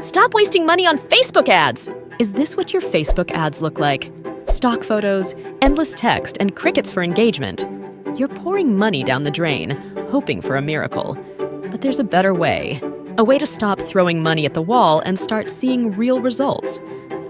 Stop wasting money on Facebook ads! Is this what your Facebook ads look like? Stock photos, endless text, and crickets for engagement. You're pouring money down the drain, hoping for a miracle. But there's a better way. A way to stop throwing money at the wall and start seeing real results.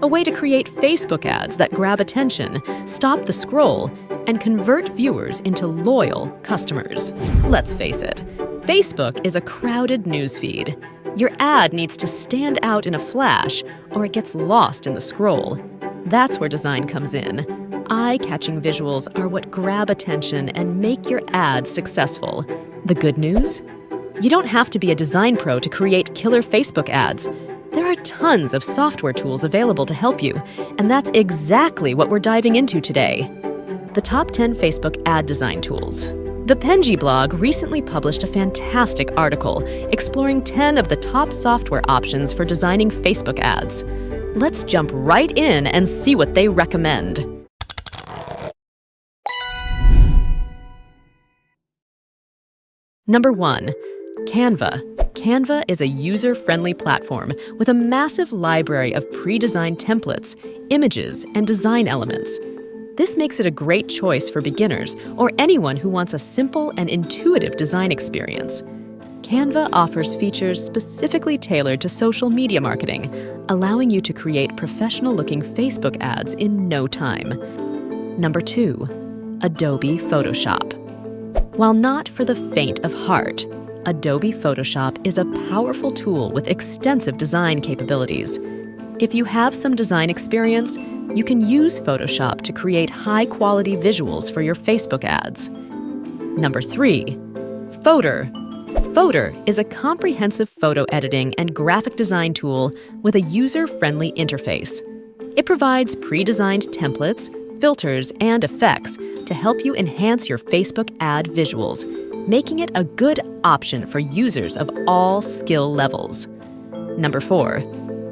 A way to create Facebook ads that grab attention, stop the scroll, and convert viewers into loyal customers. Let's face it, Facebook is a crowded newsfeed. Your ad needs to stand out in a flash, or it gets lost in the scroll. That's where design comes in. Eye-catching visuals are what grab attention and make your ad successful. The good news? You don't have to be a design pro to create killer Facebook ads. There are tons of software tools available to help you, and that's exactly what we're diving into today. The top 10 Facebook ad design tools. The Penji blog recently published a fantastic article exploring 10 of the top software options for designing Facebook ads. Let's jump right in and see what they recommend. Number 1. Canva. Canva is a user-friendly platform with a massive library of pre-designed templates, images, and design elements. This makes it a great choice for beginners or anyone who wants a simple and intuitive design experience. Canva offers features specifically tailored to social media marketing, allowing you to create professional-looking Facebook ads in no time. Number 2. Adobe Photoshop. While not for the faint of heart, Adobe Photoshop is a powerful tool with extensive design capabilities. If you have some design experience, you can use Photoshop to create high-quality visuals for your Facebook ads. Number 3. Fotor. Fotor is a comprehensive photo editing and graphic design tool with a user-friendly interface. It provides pre-designed templates, filters, and effects to help you enhance your Facebook ad visuals, making it a good option for users of all skill levels. Number 4.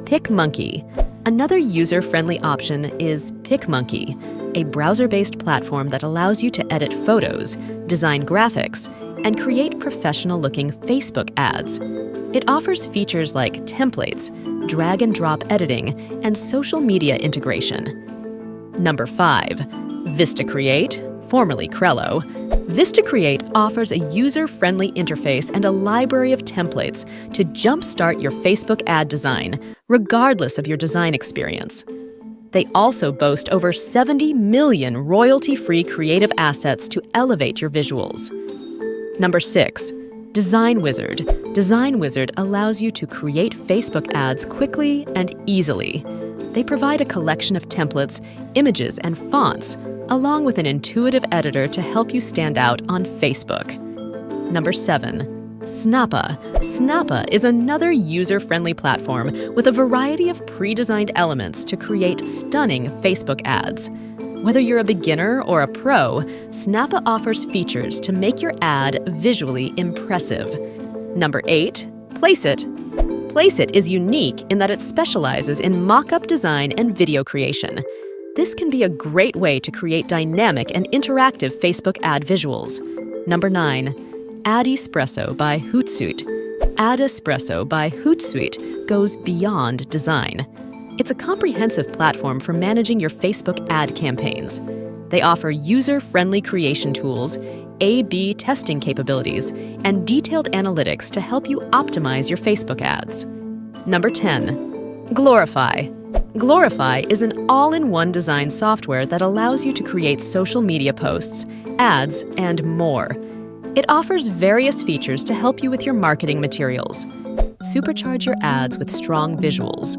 PicMonkey. Another user-friendly option is PicMonkey, a browser-based platform that allows you to edit photos, design graphics, and create professional-looking Facebook ads. It offers features like templates, drag-and-drop editing, and social media integration. Number 5. VistaCreate, formerly Crello. VistaCreate offers a user-friendly interface and a library of templates to jumpstart your Facebook ad design, regardless of your design experience. They also boast over 70 million royalty-free creative assets to elevate your visuals. Number 6. Design Wizard. Design Wizard allows you to create Facebook ads quickly and easily. They provide a collection of templates, images, and fonts, along with an intuitive editor to help you stand out on Facebook. Number 7. Snappa. Snappa is another user-friendly platform with a variety of pre-designed elements to create stunning Facebook ads. Whether you're a beginner or a pro, Snappa offers features to make your ad visually impressive. Number 8. Placeit. Placeit is unique in that it specializes in mock-up design and video creation. This can be a great way to create dynamic and interactive Facebook ad visuals. Number 9. AdEspresso by Hootsuite. AdEspresso by Hootsuite goes beyond design. It's a comprehensive platform for managing your Facebook ad campaigns. They offer user-friendly creation tools, A/B testing capabilities, and detailed analytics to help you optimize your Facebook ads. Number 10. Glorify. Glorify is an all-in-one design software that allows you to create social media posts, ads, and more. It offers various features to help you with your marketing materials. Supercharge your ads with strong visuals.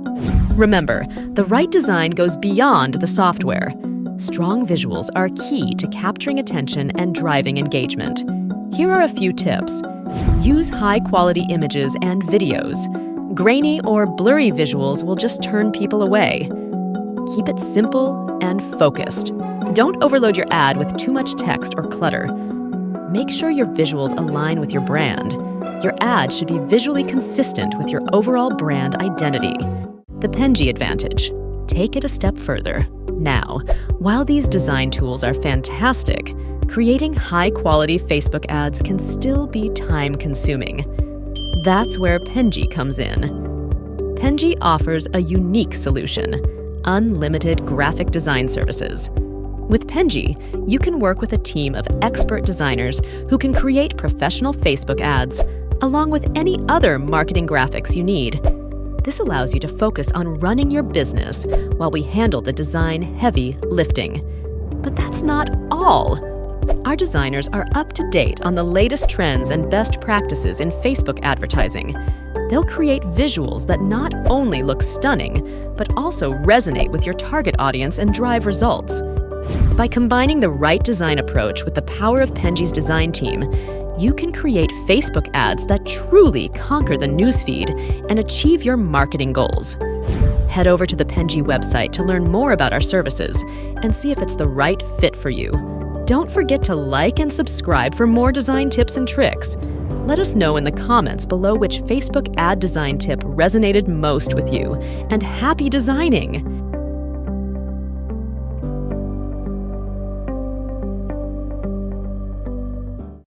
Remember, the right design goes beyond the software. Strong visuals are key to capturing attention and driving engagement. Here are a few tips. Use high-quality images and videos. Grainy or blurry visuals will just turn people away. Keep it simple and focused. Don't overload your ad with too much text or clutter. Make sure your visuals align with your brand. Your ad should be visually consistent with your overall brand identity. The Penji Advantage. Take it a step further. Now, while these design tools are fantastic, creating high-quality Facebook ads can still be time-consuming. That's where Penji comes in. Penji offers a unique solution: unlimited graphic design services. With Penji, you can work with a team of expert designers who can create professional Facebook ads, along with any other marketing graphics you need. This allows you to focus on running your business while we handle the design-heavy lifting. But that's not all. Our designers are up to date on the latest trends and best practices in Facebook advertising. They'll create visuals that not only look stunning, but also resonate with your target audience and drive results. By combining the right design approach with the power of Penji's design team, you can create Facebook ads that truly conquer the newsfeed and achieve your marketing goals. Head over to the Penji website to learn more about our services and see if it's the right fit for you. Don't forget to like and subscribe for more design tips and tricks. Let us know in the comments below which Facebook ad design tip resonated most with you, and happy designing!